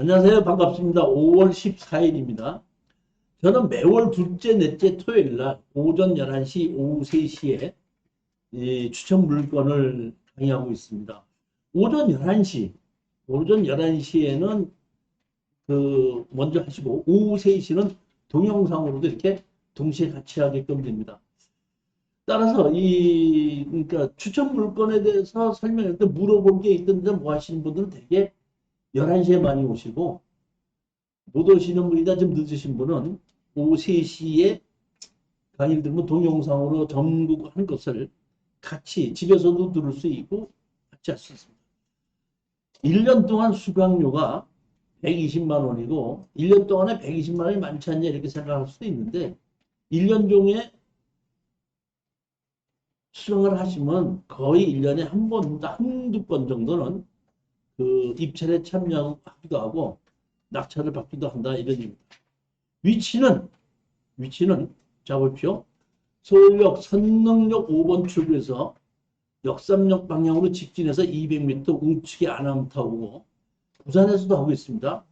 안녕하세요. 반갑습니다. 5월 14일입니다. 저는 매월 둘째, 넷째 토요일 날 오전 11시, 오후 3시에 추천 물건을 강의하고 있습니다. 오전 11시에는 먼저 하시고, 오후 3시는 동영상으로도 이렇게 동시에 같이 하게끔 됩니다. 따라서 그러니까 추천 물건에 대해서 설명할 때 물어볼 게 있던데 뭐 하시는 분들은 되게 11시에 많이 오시고, 못 오시는 분이나 좀 늦으신 분은 오후 3시에 강의를 들으면 동영상으로 전국한 것을 같이 집에서도 들을 수 있고 같이 할 수 있습니다. 1년 동안 수강료가 120만 원이고 1년 동안에 120만 원이 많지 않냐 이렇게 생각할 수도 있는데 1년 중에 수강을 하시면 거의 1년에 한 번, 한두 번 정도는 입찰에 참여하기도 하고 낙찰을 받기도 한다 이런 얘기입니다. 위치는 자 보십시오. 서울역 선릉역 5번 출구에서 역삼역 방향으로 직진해서 200m 우측에 아나운타운이고 부산에서도 하고 있습니다.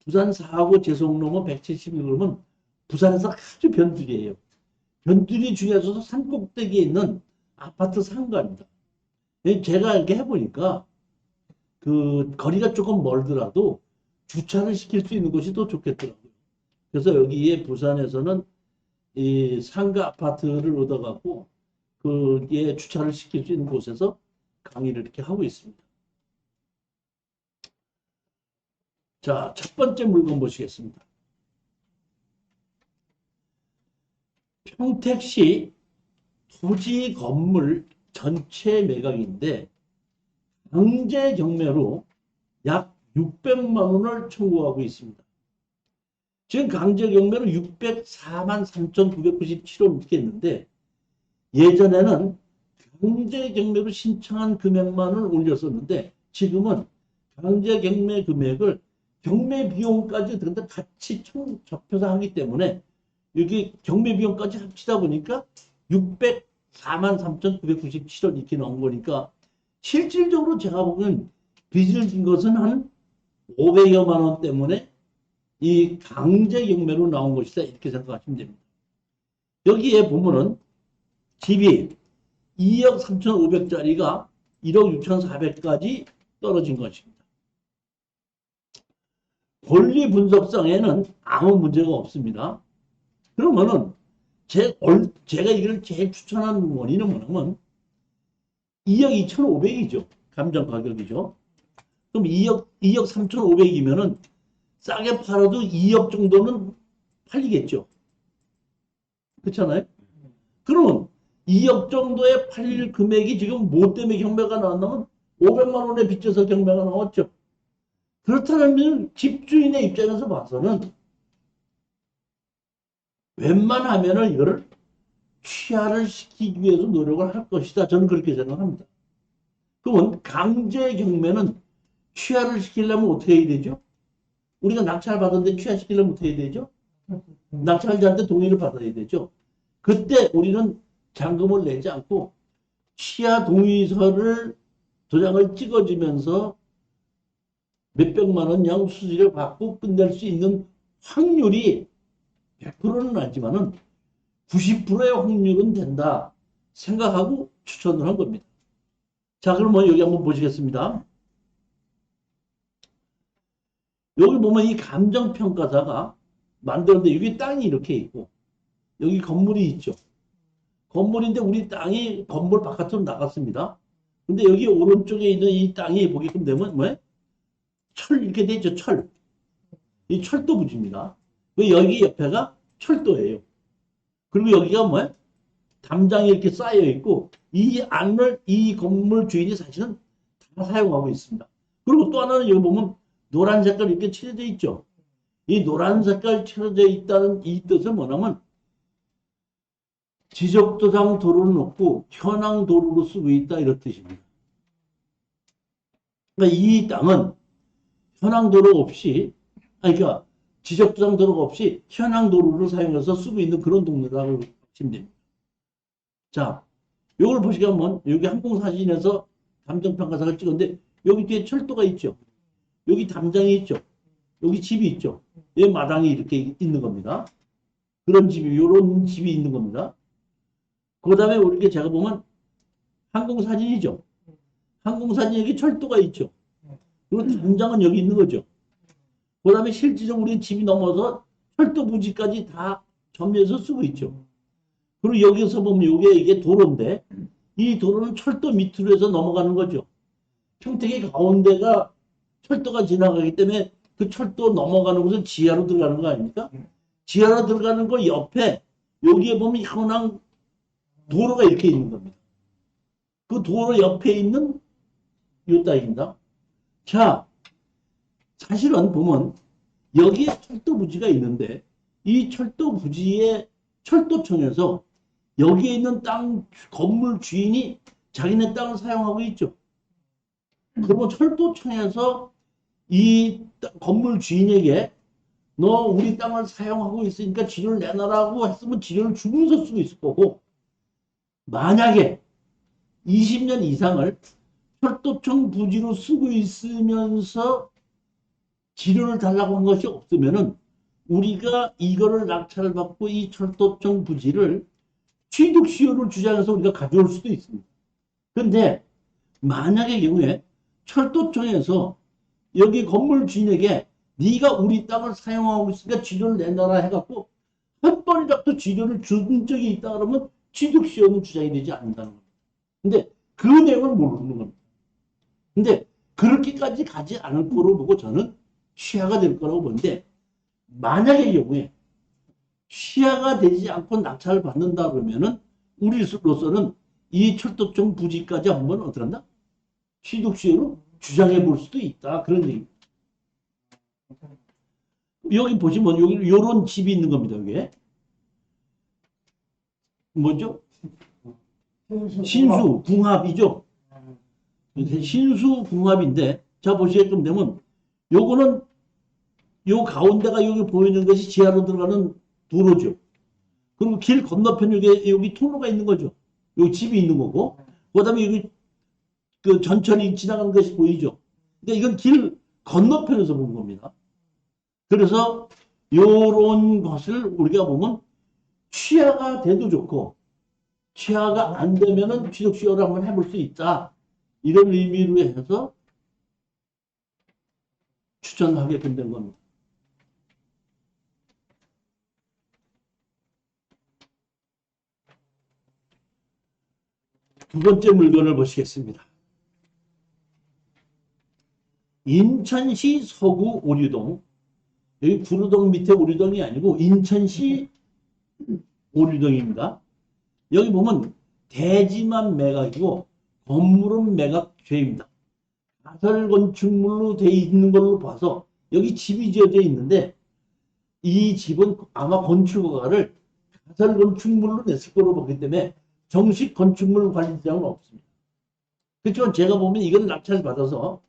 부산 4구 제송로면 171km 부산에서 아주 변두리예요. 변두리 중에서도 산 꼭대기에 있는 아파트 상가입니다. 제가 이렇게 해보니까 거리가 조금 멀더라도 주차를 시킬 수 있는 곳이 더 좋겠더라고요. 그래서 여기에 부산에서는 이 상가 아파트를 얻어갖고 거기에 주차를 시킬 수 있는 곳에서 강의를 이렇게 하고 있습니다. 자, 첫 번째 물건 보시겠습니다. 평택시 토지 건물 전체 매각인데 강제 경매로 약 600만 원을 청구하고 있습니다. 지금 강제 경매로 604만 3,997원 있겠는데 예전에는 강제 경매로 신청한 금액만을 올렸었는데 지금은 강제 경매 금액을 경매 비용까지 같이 접해서 하기 때문에 여기 경매 비용까지 합치다 보니까 604만 3,997원 이렇게 나온 거니까 실질적으로 제가 보기엔 빚을 진 것은 한 500여만 원 때문에 이 강제 경매로 나온 것이다 이렇게 생각하시면 됩니다. 여기에 보면은 집이 2억 3,500짜리가 1억 6,400까지 떨어진 것입니다. 권리 분석상에는 아무 문제가 없습니다. 그러면은 제가 이걸 제일 추천하는 원인은 뭐냐면 2억 2,500이죠. 감정 가격이죠. 그럼 2억 3,500이면은 싸게 팔아도 2억 정도는 팔리겠죠. 그렇잖아요? 그러면 2억 정도에 팔릴 금액이 지금 뭐 때문에 경매가 나왔냐면 500만 원에 빚져서 경매가 나왔죠. 그렇다면 집주인의 입장에서 봐서는 웬만하면 이거를 취하를 시키기 위해서 노력을 할 것이다. 저는 그렇게 생각합니다. 그러면 강제 경매는 취하를 시키려면 어떻게 해야 되죠? 우리가 낙찰 받았는데 취하시키려면 어떻게 해야 되죠? 낙찰자한테 동의를 받아야 되죠. 그때 우리는 잔금을 내지 않고 취하 동의서를 도장을 찍어주면서 몇백만 원 양수지를 받고 끝낼 수 있는 확률이 100%는 아니지만은 90%의 확률은 된다 생각하고 추천을 한 겁니다. 자, 그러면 여기 한번 보시겠습니다. 여기 보면 이 감정평가사가 만들었는데 여기 땅이 이렇게 있고 여기 건물이 있죠. 건물인데 우리 땅이 건물 바깥으로 나갔습니다. 근데 여기 오른쪽에 있는 이 땅이 보게끔 되면 뭐예요? 철 이렇게 돼 있죠. 철. 이 철도 부지입니다. 여기 옆에가 철도예요. 그리고 여기가 뭐예요? 담장이 이렇게 쌓여 있고 이 안을 이 건물 주인이 사실은 다 사용하고 있습니다. 그리고 또 하나는 여기 보면 노란 색깔 이렇게 칠해져 있죠. 이 노란 색깔 칠해져 있다는 이 뜻은 뭐냐면 지적도상 도로는 없고 현황 도로로 쓰고 있다 이런 뜻입니다. 그러니까 이 땅은 현황 도로 없이 그러니까 지적도상 도로가 없이 현황 도로를 사용해서 쓰고 있는 그런 동네라고 보시면 됩니다. 자, 이걸 보시면 여기 항공사진에서 감정평가사를 찍었는데 여기 뒤에 철도가 있죠. 여기 담장이 있죠. 여기 집이 있죠. 여기 마당이 이렇게 있는 겁니다. 그런 집이, 요런 집이 있는 겁니다. 그 다음에 우리가 제가 보면 항공사진이죠. 항공사진 여기 철도가 있죠. 그리고 담장은 여기 있는 거죠. 그 다음에 실질적으로 우리 집이 넘어서 철도 부지까지 다 점유해서 쓰고 있죠. 그리고 여기서 보면 이게 도로인데 이 도로는 철도 밑으로 해서 넘어가는 거죠. 평택의 가운데가 철도가 지나가기 때문에 그 철도 넘어가는 곳은 지하로 들어가는 거 아닙니까? 지하로 들어가는 거 옆에 여기에 보면 현황 도로가 이렇게 있는 겁니다. 그 도로 옆에 있는 요 땅입니다. 자, 사실은 보면 여기에 철도 부지가 있는데 이 철도 부지의 철도청에서 여기에 있는 땅 건물 주인이 자기네 땅을 사용하고 있죠. 그러면 철도청에서 이 건물 주인에게 너 우리 땅을 사용하고 있으니까 지료를 내놔라고 했으면 지료를 주면서 쓰고 있을 거고, 만약에 20년 이상을 철도청 부지로 쓰고 있으면서 지료를 달라고 한 것이 없으면은 우리가 이거를 낙찰을 받고 이 철도청 부지를 취득 수요를 주장해서 우리가 가져올 수도 있습니다. 그런데 만약의 경우에 철도청에서 여기 건물 주인에게 네가 우리 땅을 사용하고 있으니까 지료를 내놔라 해갖고 한 번이라도 지료를 준 적이 있다 그러면 취득 수요는 주장이 되지 않는다는 겁니다. 근데 그 내용을 모르는 겁니다. 근데 그렇게까지 가지 않을 거로 보고 저는 취하가 될 거라고 보는데, 만약의 경우에 취하가 되지 않고 낙찰을 받는다 그러면은 우리로서는 이 철도청 부지까지 한번 어떡한다? 취득수요로 주장해 볼 수도 있다. 그런 얘기입니다. 여기 보시면 여기 요런 집이 있는 겁니다. 여기에 뭐죠? 신수궁합이죠. 신수궁합인데 자 보시게끔 되면 요거는 요 가운데가 여기 보이는 것이 지하로 들어가는 도로죠. 그리고 길 건너편 여기 통로가 있는 거죠. 여기 집이 있는 거고, 그 다음에 여기 그 전철이 지나가는 것이 보이죠. 근데 이건 길 건너편에서 본 겁니다. 그래서 요런 것을 우리가 보면 취하가 돼도 좋고 취하가 안 되면은 취득수요를 한번 해볼 수 있다. 이런 의미로 해서 추천하게 된 겁니다. 두 번째 물건을 보시겠습니다. 인천시 서구 오류동, 여기 구루동 밑에 오류동이 아니고 인천시 오류동입니다. 여기 보면 대지만 매각이고 건물은 매각죄입니다. 가설 건축물로 되어 있는 걸로 봐서 여기 집이 지어져 있는데 이 집은 아마 건축허가를 가설 건축물로 냈을 거로 보기 때문에 정식 건축물 관리자는 없습니다. 그렇지만 제가 보면 이건 낙찰 받아서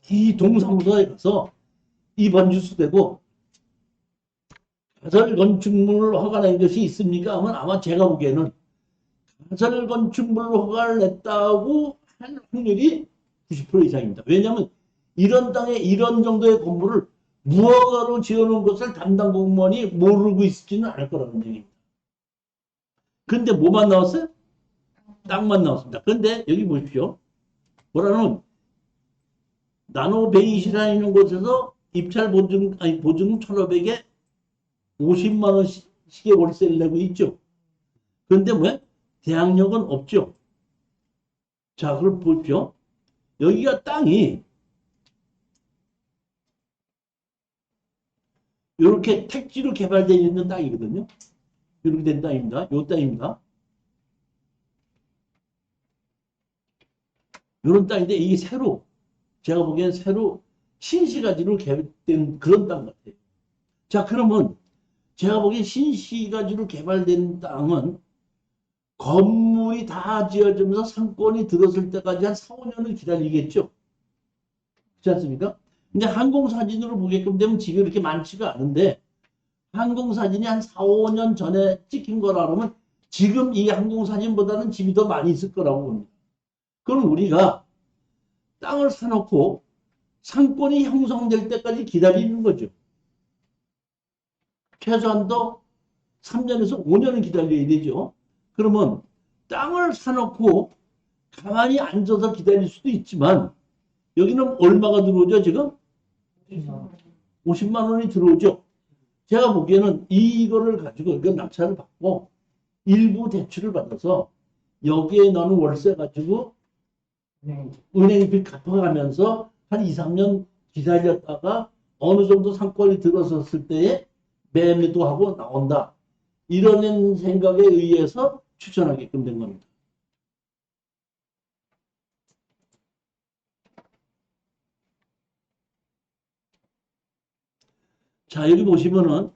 이 동사무소에 가서 입안 주소되고 가설 건축물 허가 낸 것이 있습니까? 하면 아마 제가 보기에는 가설 건축물 허가를 냈다고 할 확률이 90% 이상입니다. 왜냐하면 이런 땅에 이런 정도의 건물을 무허가로 지어놓은 것을 담당 공무원이 모르고 있지는 않을 거라는 얘기입니다. 근데 뭐만 나왔어요? 땅만 나왔습니다. 그런데 여기 보십시오. 뭐라는 나노베이시라는 곳에서 입찰 보증, 보증 1,500에 50만 원씩의 월세를 내고 있죠. 그런데 왜? 대항력은 없죠. 자, 그걸 보십시오. 여기가 땅이 이렇게 택지로 개발되어 있는 땅이거든요. 이렇게 된 땅입니다. 요 땅입니다. 이런 땅인데 이게 새로, 제가 보기엔 새로 신시가지로 개발된 그런 땅 같아요. 자, 그러면 제가 보기엔 신시가지로 개발된 땅은 건물이 다 지어지면서 상권이 들었을 때까지 한 4, 5년을 기다리겠죠. 그렇지 않습니까? 근데 항공사진으로 보게끔 되면 집이 그렇게 많지가 않은데 항공사진이 한 4, 5년 전에 찍힌 거라 그러면 지금 이 항공사진보다는 집이 더 많이 있을 거라고 봅니다. 그럼 우리가 땅을 사놓고 상권이 형성될 때까지 기다리는 거죠. 최소한도 3년에서 5년은 기다려야 되죠. 그러면 땅을 사놓고 가만히 앉아서 기다릴 수도 있지만 여기는 얼마가 들어오죠 지금? 50만 원이 들어오죠. 제가 보기에는 이거를 가지고 이거 낙찰을 받고 일부 대출을 받아서 여기에 넣는 월세 가지고 은행비 갚아가면서 한 2, 3년 기다렸다가 어느 정도 상권이 들어섰을 때에 매매도 하고 나온다. 이런 생각에 의해서 추천하게끔 된 겁니다. 자, 여기 보시면은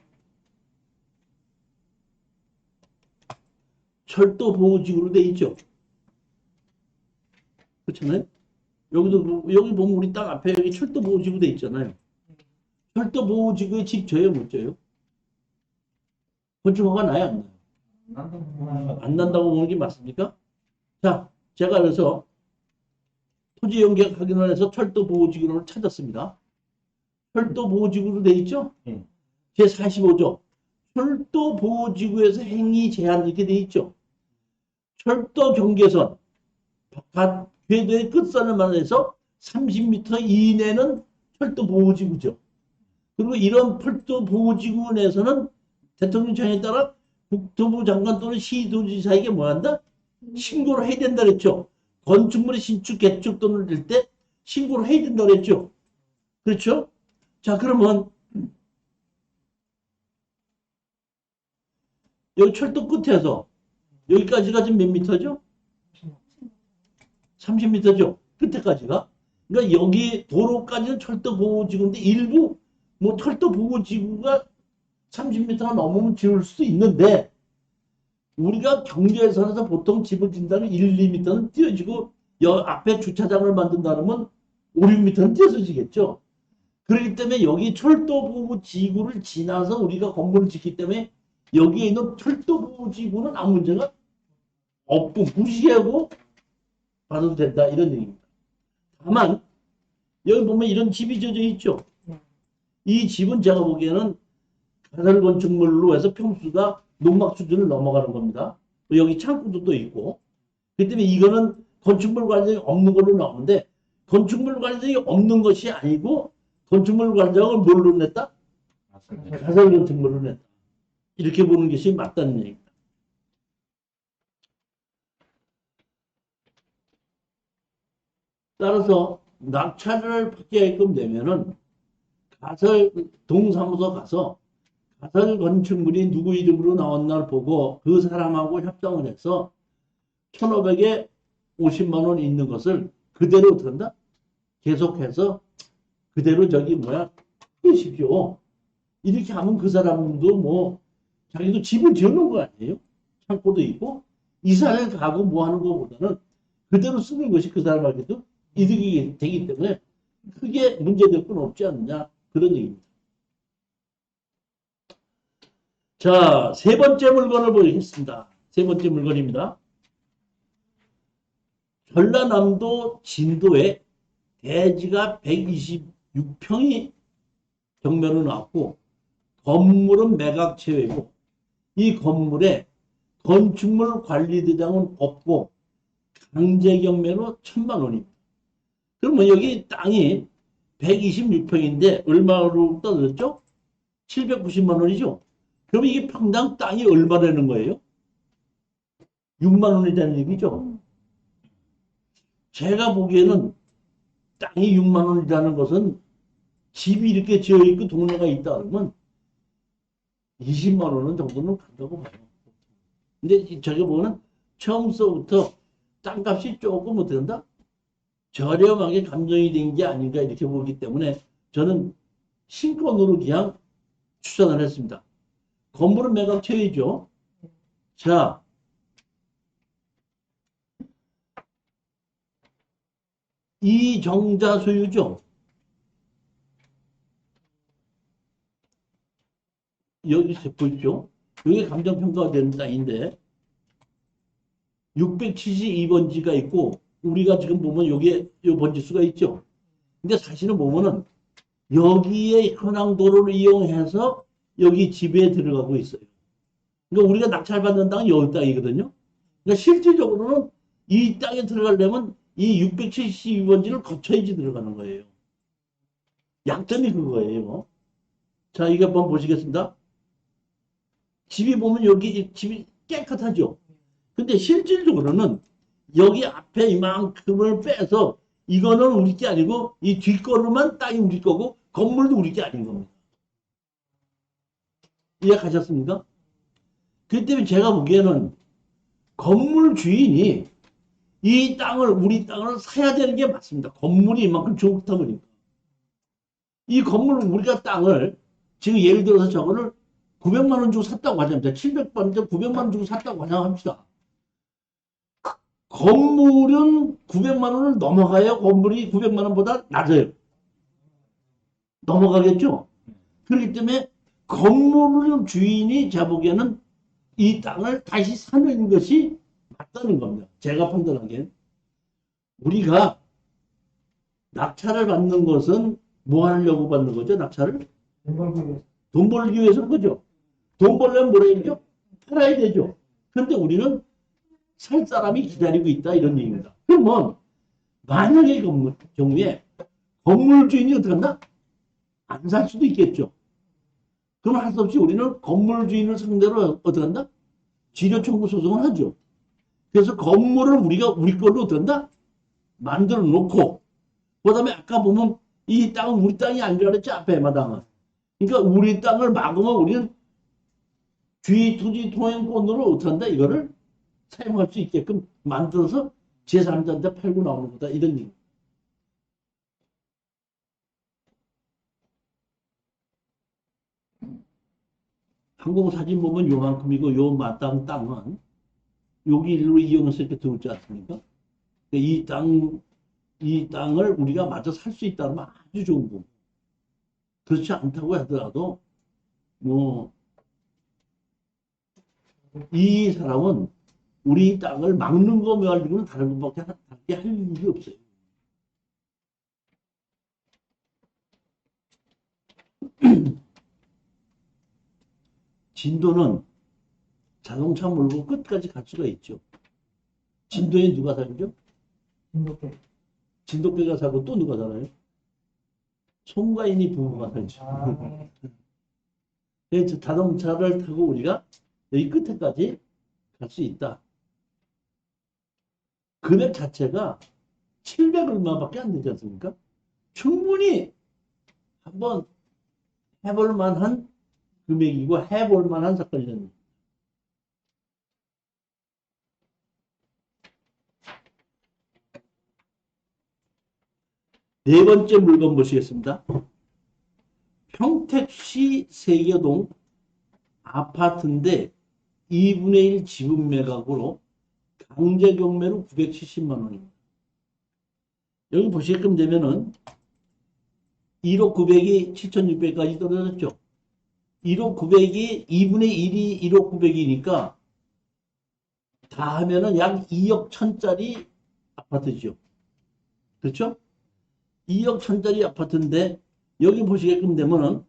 철도 보호지구로 돼 있죠. 그렇잖아요. 여기 보면 우리 땅 앞에 여기 철도 보호지구 돼 있잖아요. 철도 보호지구에 집 져요, 못 져요? 건축허가 나요, 안 나요? 안 난다고 보는 게 맞습니까? 자, 제가 그래서 토지 연계약 확인을 해서 철도 보호지구를 찾았습니다. 철도 보호지구로 돼 있죠? 제 45조. 철도 보호지구에서 행위 제한 이렇게 돼 있죠. 철도 경계선 궤도의 끝선을 말해서 30m 이내는 철도 보호지구죠. 그리고 이런 철도 보호지구 내에서는 대통령령에 따라 국토부 장관 또는 시도지사에게 뭐 한다? 신고를 해야 된다 그랬죠. 건축물의 신축, 개축 또는 될 때 신고를 해야 된다 그랬죠. 그렇죠? 자, 그러면 여기 철도 끝에서 여기까지가 지금 몇 미터죠? 30m죠. 끝에까지가. 그러니까 여기 도로까지는 철도 보호지구인데 일부 뭐 철도 보호지구가 30m가 넘으면 지을 수도 있는데 우리가 경계선에서 보통 집을 짓는다면 1, 2m는 띄어지고 앞에 주차장을 만든다 그러면 5, 6m는 띄어서 지겠죠. 그렇기 때문에 여기 철도 보호지구를 지나서 우리가 건물을 짓기 때문에 여기에 있는 철도 보호지구는 아무 문제가 없고 무시하고 봐도 된다 이런 얘기입니다. 다만 여기 보면 이런 집이 져져 있죠. 이 집은 제가 보기에는 가설 건축물로 해서 평수가 농막 수준을 넘어가는 겁니다. 여기 창고도 또 있고. 그렇기 때문에 이거는 건축물 관장이 없는 걸로 나오는데 건축물 관장이 없는 것이 아니고 건축물 관장을 뭘로 냈다? 가설 건축물로 냈다. 이렇게 보는 것이 맞다는 얘기입니다. 따라서 낙찰을 받게끔 되면은 가설 동사무소 가서 가설 건축물이 누구 이름으로 나왔나를 보고 그 사람하고 협상을 해서 1,500에 50만 원 있는 것을 그대로 어떻게 한다? 계속해서 그대로 저기 뭐야 하십시오. 이렇게 하면 그 사람도 뭐 자기도 집을 지어놓은 거 아니에요? 창고도 있고 이사를 가고 뭐 하는 것보다는 그대로 쓰는 것이 그 사람에게도 이득이 되기 때문에 크게 문제될 건 없지 않느냐 그런 얘기입니다. 자, 세 번째 물건을 보겠습니다. 세 번째 물건입니다. 전라남도 진도에 대지가 126평이 경매로 나왔고 건물은 매각체외고 이 건물에 건축물 관리대장은 없고 강제경매로 1,000만 원입니다. 그러면 여기 땅이 126평인데 얼마로 떨어졌죠? 790만 원이죠? 그럼 이게 평당 땅이 얼마라는 거예요? 6만 원이라는 얘기죠? 제가 보기에는 땅이 6만 원이라는 것은 집이 이렇게 지어있고 동네가 있다 그러면 20만 원은 정도는 간다고 봐요. 근데 저게 보면 처음서부터 땅값이 조금 어떻게 된다? 저렴하게 감정이 된 게 아닌가 이렇게 보기 때문에 저는 신권으로 그냥 추천을 했습니다. 건물은 매각체이죠. 자, 이정자 소유죠. 여기 보십시오. 여기 감정평가가 되는 땅인데 672번지가 있고 우리가 지금 보면 여기에 요 번지수가 있죠. 근데 사실은 보면은 여기에 현황도로를 이용해서 여기 집에 들어가고 있어요. 그러니까 우리가 낙찰받는 땅은 여기 땅이거든요. 그러니까 실질적으로는 이 땅에 들어가려면 이 672번지를 거쳐야지 들어가는 거예요. 약점이 그거예요. 자, 이거 한번 보시겠습니다. 집이 보면 여기 집이 깨끗하죠. 근데 실질적으로는 여기 앞에 이만큼을 빼서 이거는 우리 게 아니고 이 뒷거로만 땅이 우리 거고 건물도 우리 게 아닌 겁니다. 이해가셨습니까? 그렇기 때문에 제가 보기에는 건물 주인이 이 땅을 우리 땅을 사야 되는 게 맞습니다. 건물이 이만큼 좋다 보니까. 이 건물 우리가 땅을 지금 예를 들어서 저거를 900만 원 주고 샀다고 하자면 700만 900만 원 주고 샀다고 하자합시다. 건물은 900만 원을 넘어가야 건물이 900만 원보다 낮아요. 넘어가겠죠? 그렇기 때문에 건물 주인이 제가 보기에는 이 땅을 다시 사는 것이 맞다는 겁니다. 제가 판단하기엔. 우리가 낙찰을 받는 것은 뭐 하려고 받는 거죠? 낙찰을? 돈 벌기 위해서 그죠? 돈 벌려면 뭐라 해야죠? 팔아야 되죠. 그런데 우리는 살 사람이 기다리고 있다 이런 얘기입니다. 그러면 만약에 경우에 건물 주인이 어떻게 한다? 안 살 수도 있겠죠. 그럼 할 수 없이 우리는 건물 주인을 상대로 어떻게 한다? 지료 청구 소송을 하죠. 그래서 건물을 우리가 우리 걸로 어떻게 한다? 만들어 놓고 그 다음에 아까 보면 이 땅은 우리 땅이 아니라 그랬지 앞에 마당은. 그러니까 우리 땅을 막으면 우리는 주의 토지 통행권으로 어떻게 한다? 이거를 사용할 수 있게끔 만들어서 제3자한테 팔고 나오는 거다. 이런 얘기. 항공사진 보면 요만큼이고 요 마땅 땅은 여기로 이용해서 이렇게 들어오지 않습니까? 이 땅을 우리가 마저 살 수 있다면 아주 좋은 거. 그렇지 않다고 하더라도 뭐 이 사람은 우리 땅을 막는 거 말고는 다른 것밖에 할 일이 없어요. 진도는 자동차 몰고 끝까지 갈 수가 있죠. 진도에 누가 살죠? 진돗개. 진돗개가 살고 또 누가 살아요? 송가인이 부부가 살죠. 그래서 자동차를 타고 우리가 여기 끝에까지 갈 수 있다. 금액 자체가 700 얼마밖에 안 되지 않습니까? 충분히 한번 해볼 만한 금액이고 해볼 만한 사건이랍니다. 네 번째 물건 보시겠습니다. 평택시 세계동 아파트인데 2분의 1 지분 매각으로 강제 경매로 970만 원입니다. 여기 보시게끔 되면은 1억 900이 7,600까지 떨어졌죠. 1억 900이 2분의 1이 1억 900이니까 다 하면은 약 2억 1,000짜리 아파트죠. 그렇죠? 2억 1,000짜리 아파트인데 여기 보시게끔 되면은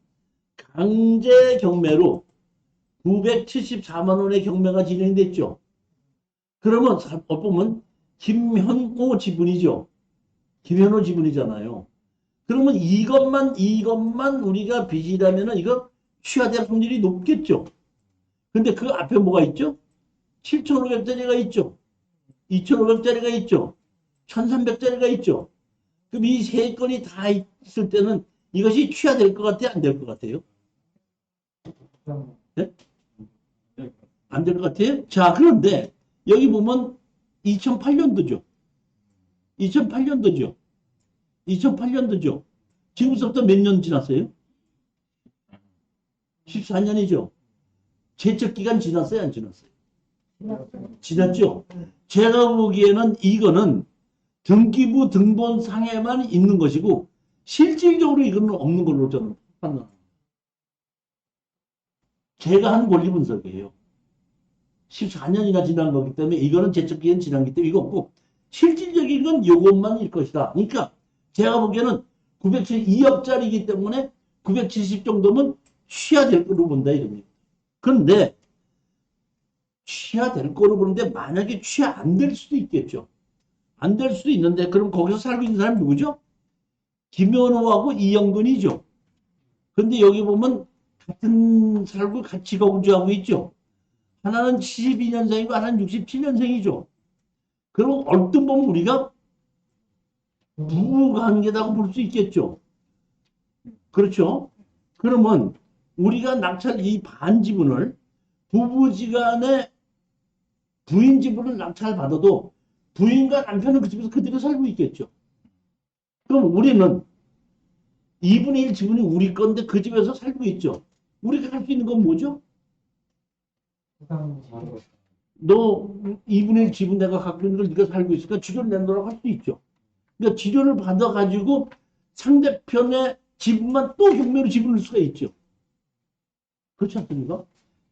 강제 경매로 974만 원의 경매가 진행됐죠. 그러면 보면 김현호 지분이죠. 김현호 지분이잖아요. 그러면 이것만 우리가 빚이라면은 이거 취하될 확률이 높겠죠. 근데 그 앞에 뭐가 있죠? 7,500짜리가 있죠. 2,500짜리가 있죠. 1,300짜리가 있죠. 그럼 이 세 건이 다 있을 때는 이것이 취하될 것 같아요? 안 될 것 같아요? 네? 안 될 것 같아요? 자, 그런데 여기 보면 2008년도죠. 2008년도죠. 2008년도죠. 지금부터 몇 년 지났어요? 14년이죠. 제척기간 지났어요? 안 지났어요? 지났죠? 제가 보기에는 이거는 등기부 등본상에만 있는 것이고 실질적으로 이거는 없는 걸로 저는 판단합니다. 제가 한 권리 분석이에요. 14년이나 지난 거기 때문에 이거는 제척기간 지난 기 때문에 이거 없고 실질적인 건 이것만일 것이다. 그러니까 제가 보기에는 972억짜리이기 때문에 970 정도면 취하 될 거로 본다 이겁니다. 그런데 취하 될 거로 보는데 만약에 취하 안 될 수도 있겠죠. 안 될 수도 있는데 그럼 거기서 살고 있는 사람이 누구죠? 김현우하고 이영근이죠. 근데 여기 보면 같은 살고 같이 거주하고 있죠. 하나는 72년생이고 하나는 67년생이죠. 그럼 얼뜻 보면 우리가 부부관계라고 볼 수 있겠죠. 그렇죠? 그러면 우리가 낙찰 이 반지분을 부부지간에 부인 지분을 낙찰받아도 부인과 남편은 그 집에서 그대로 살고 있겠죠. 그럼 우리는 2분의 1 지분이 우리 건데 그 집에서 살고 있죠. 우리가 할 수 있는 건 뭐죠? 너 2분의 1 지분 내가 갖고 있는 걸 네가 살고 있으니까 지료를 내놓으라고 할 수 있죠. 그러니까 지료를 받아가지고 상대편의 지분만 또 경매로 지분을 수가 있죠. 그렇지 않습니까?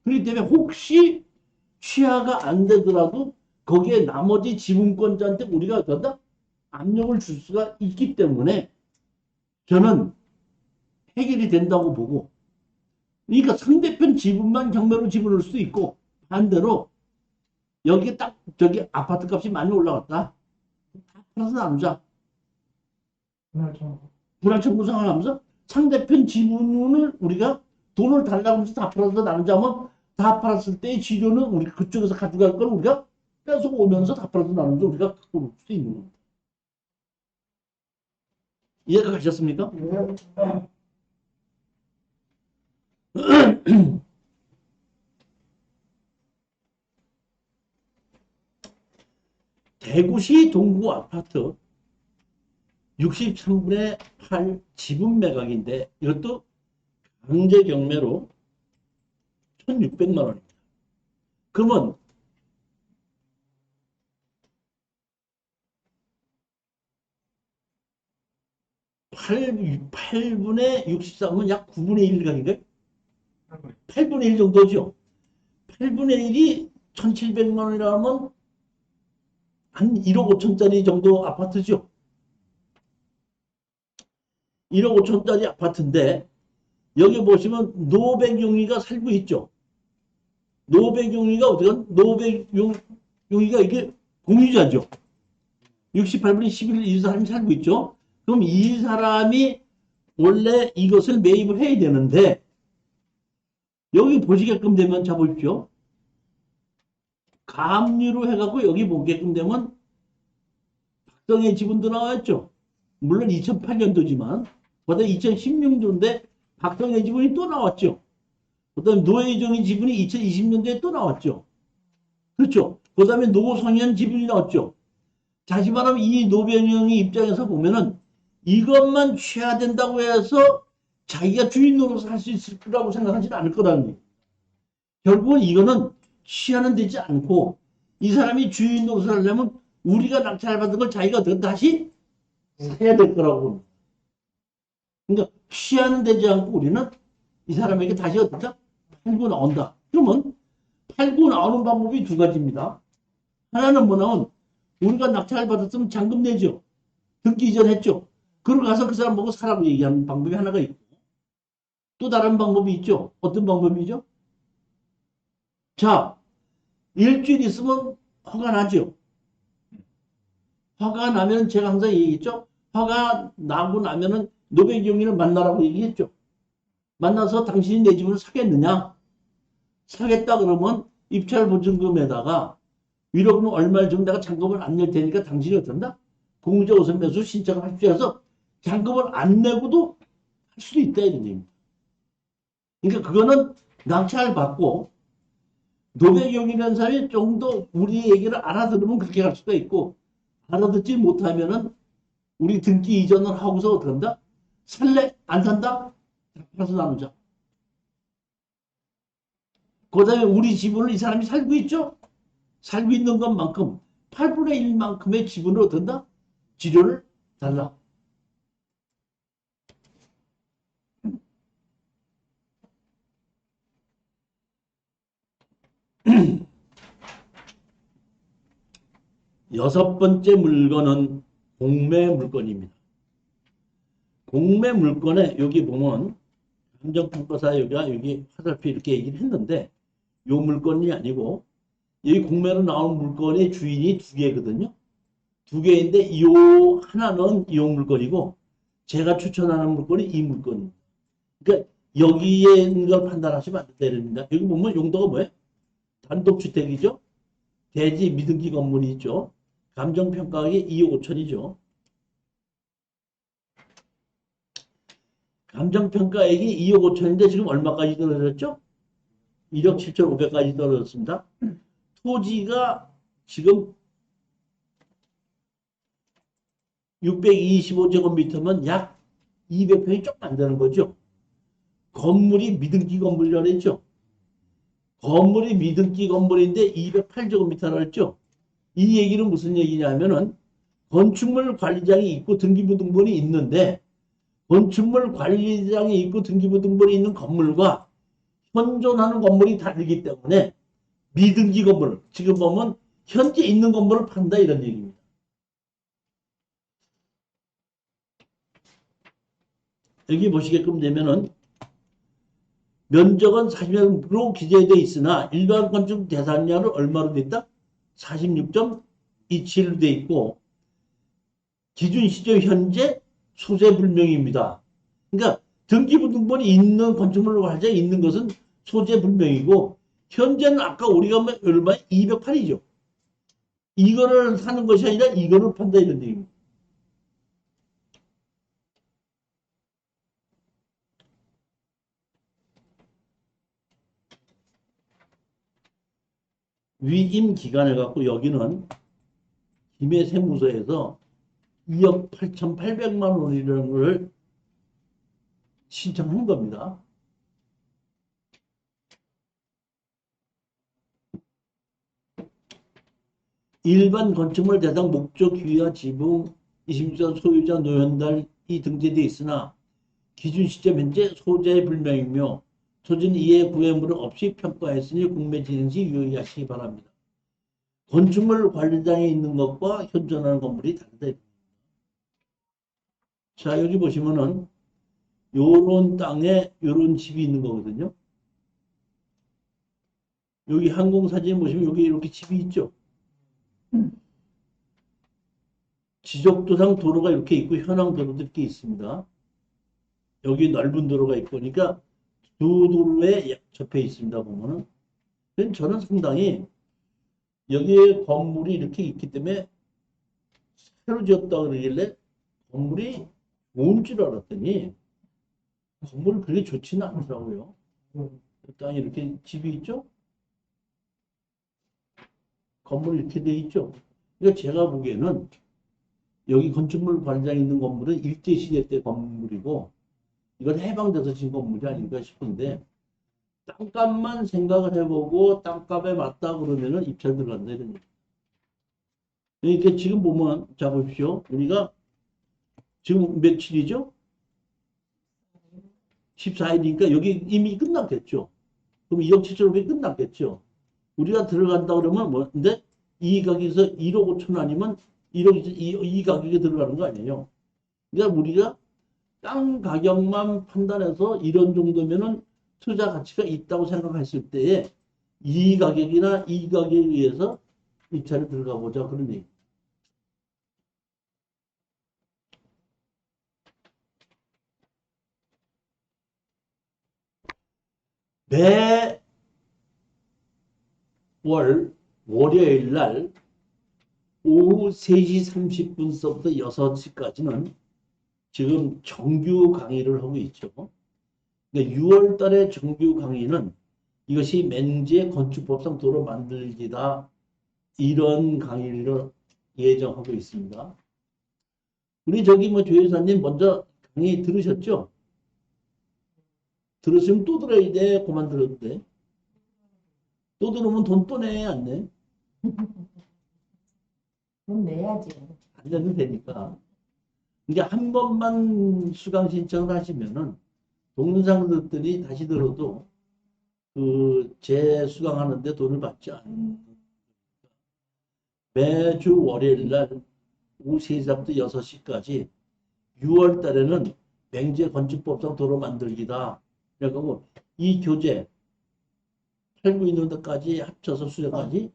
그렇기 때문에 혹시 취하가 안 되더라도 거기에 나머지 지분권자한테 우리가 어떤다? 압력을 줄 수가 있기 때문에 저는 해결이 된다고 보고, 그러니까 상대편 지분만 경매로 집어넣을 수도 있고, 반대로 여기에 딱 저기 아파트 값이 많이 올라갔다. 다 팔아서 나누자. 분할청구상을 하면서 상대편 지분을 우리가 돈을 달라고 하면서 다 팔아서 나누자면 다 팔았을 때 지료는 우리 그쪽에서 가져갈 걸 우리가 뺏어 오면서 다 팔아서 나누자 우리가 갖고 올 수 있는 겁니다. 이해가 가셨습니까? 대구시 동구 아파트 63분의 8 지분 매각인데 이것도 강제 경매로 1,600만 원입니다. 그러면 8분의 63은 약 9분의 1 가격인가요? 8분의 1 정도죠. 8분의 1이 1,700만 원이라면 한 1억 5천짜리 정도 아파트죠. 1억 5천짜리 아파트인데 여기 보시면 노백용이가 살고 있죠. 노백용이가 어떻게 노백용이가 이게 공유자죠. 68분의 11일 이 사람이 살고 있죠. 그럼 이 사람이 원래 이것을 매입을 해야 되는데 여기 보시게끔 되면 잡으십시오. 가압류로 해갖고 여기 보게끔 되면 박정희 지분도 나왔죠. 물론 2008년도지만 보다 2016년도인데 박정희 지분이 또 나왔죠. 그 다음에 노회정의 지분이 2020년도에 또 나왔죠. 그렇죠. 그 다음에 노성현 지분이 나왔죠. 다시 말하면 이 노변영의 입장에서 보면은 이것만 취해야 된다고 해서 자기가 주인 노릇을 할 수 있을 거라고 생각하지는 않을 거라는 거예요. 결국은 이거는 취하는 되지 않고 이 사람이 주인 노릇을 하려면 우리가 낙찰받은 걸 자기가 다시 사야 될 거라고. 그러니까 취하는 되지 않고 우리는 이 사람에게 다시 어떻게 팔고 나온다. 그러면 팔고 나오는 방법이 두 가지입니다. 하나는 뭐냐면 우리가 낙찰을 받았으면 잔금 내죠. 듣기 이전 했죠. 그러고 가서 그 사람 보고 사라고 얘기하는 방법이 하나가 있고 또 다른 방법이 있죠. 어떤 방법이죠? 자, 일주일 있으면 화가 나죠. 화가 나면 제가 항상 얘기했죠. 화가 나고 나면은 노백용이를 만나라고 얘기했죠. 만나서 당신이 내 집을 사겠느냐? 사겠다 그러면 입찰 보증금에다가 위로금 얼마를 주면 내가 잔금을 안 낼 테니까 당신이 어떤다? 공무자 우선 매수 신청을 하십시오 해서 잔금을 안 내고도 할 수도 있다 이런 얘기입니다. 그러니까 그거는 낙찰 받고 노백용이라는 사람이 좀 더 우리 얘기를 알아들으면 그렇게 갈 수가 있고 알아듣지 못하면은 우리 등기 이전을 하고서 어떡한다? 살래? 안 산다? 팔아서 나누자. 그 다음에 우리 지분을 이 사람이 살고 있죠? 살고 있는 것만큼 8분의 1만큼의 지분을 어떤다? 지료를 달라. 여섯 번째 물건은 공매 물건입니다. 공매 물건에 여기 보면 감정평가사 여기 화살표 이렇게 얘기를 했는데 요 물건이 아니고 이 공매로 나온 물건의 주인이 두 개거든요. 두 개인데 요 하나는 이 물건이고 제가 추천하는 물건이 이 물건입니다. 그러니까 여기에 있는 걸 판단하시면 안 됩니다. 여기 보면 용도가 뭐예요? 단독주택이죠. 대지 미등기 건물이 있죠. 감정평가액이 2억 5천이죠. 감정평가액이 2억 5천인데 지금 얼마까지 떨어졌죠? 1억 7천5백까지 떨어졌습니다. 토지가 지금 625제곱미터면 약 200평이 조금 안 되는 거죠. 건물이 미등기 건물이라고 했죠. 건물이 미등기 건물인데 208제곱미터라고 했죠. 이 얘기는 무슨 얘기냐면은 건축물 관리장이 있고 등기부등본이 있는데 건축물 관리장이 있고 등기부등본이 있는 건물과 현존하는 건물이 다르기 때문에 미등기 건물, 지금 보면 현재 있는 건물을 판다 이런 얘기입니다. 여기 보시게끔 되면은 면적은 40m로 기재되어 있으나 일반 건축 대상량은 얼마로 돼 있다? 46.27로 돼 있고 기준 시점 현재 소재 불명입니다. 그러니까 등기부등본이 있는 건축물 관리장이 있는 것은 소재 불명이고 현재는 아까 우리가 얼마 208이죠. 이거를 사는 것이 아니라 이거를 판다 이런 얘기입니다. 위임 기간을 갖고 여기는 김해세무서에서 2억 8,800만 원이라는 걸 신청한 겁니다. 일반 건축물 대상 목적 기회와 지붕, 26자 소유자 노현달이 등재되어 있으나 기준 시점 현재 소재 불명이며 토지는 이해 구애물은 없이 평가했으니 공매 진행 시 유의하시기 바랍니다. 건축물 관리장에 있는 것과 현존하는 건물이 다르다. 자, 여기 보시면은 요런 땅에 요런 집이 있는 거거든요. 여기 항공사진 보시면 여기 이렇게 집이 있죠. 지적도상 도로가 이렇게 있고 현황 도로도 이렇게 있습니다. 여기 넓은 도로가 있고 그러니까 두 도로에 접해 있습니다. 보면은 저는 상당히 여기에 건물이 이렇게 있기 때문에 새로 지었다 그러길래 건물이 좋은 줄 알았더니 건물이 그렇게 좋지는 않더라고요. 땅에 이렇게 집이 있죠? 건물이 이렇게 돼 있죠? 그러니까 제가 보기에는 여기 건축물 관리장이 있는 건물은 일제시대 때 건물이고 이건 해방돼서 지은 건물이 아닌가 싶은데 땅값만 생각을 해보고 땅값에 맞다 그러면은 입찰 들어간다 이런 얘기. 그러니까 지금 보면 자 보십시오. 우리가 지금 며칠이죠? 14일이니까 여기 이미 끝났겠죠. 그럼 2억 7천억이 끝났겠죠. 우리가 들어간다 그러면 뭐 근데 이 가격에서 1억 5천 아니면 1억 이 가격에 들어가는 거 아니에요. 그러니까 우리가 땅 가격만 판단해서 이런 정도면은 투자 가치가 있다고 생각했을 때에 이 가격이나 이 가격에 의해서 입찰에 들어가 보자 그런 얘기. 매월 월요일 날 오후 3시 30분서부터 6시까지는 지금 정규 강의를 하고 있죠. 그러니까 6월 달에 정규 강의는 이것이 맹지의 건축법상 도로 만들기다 이런 강의를 예정하고 있습니다. 우리 저기 뭐 조회사님 먼저 강의 들으셨죠? 들으시면 또 들어야 돼. 그만 들어도 돼. 또 들으면 돈 또 내, 안 내? 돈 내야지. 안 내도 되니까. 그러니까 한 번만 수강 신청을 하시면은 동영상들이 다시 들어도 그 재수강하는데 돈을 받지 않는 매주 월요일 날 오후 3시부터 6시까지 6월 달에는 맹제건축법상 도로 만들기다. 그래서 이 교재 살고 있는 데까지 합쳐서 수령까지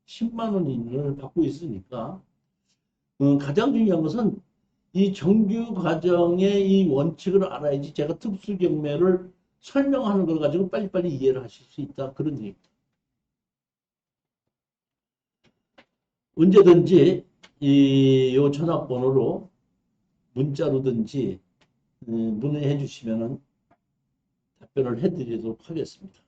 10만 원을 받고 있으니까 가장 중요한 것은 이 정규 과정의 이 원칙을 알아야지 제가 특수 경매를 설명하는 걸 가지고 빨리빨리 이해를 하실 수 있다. 그런 얘기입니다. 언제든지 요 전화번호로 문자로든지 문의해 주시면 답변을 해드리도록 하겠습니다.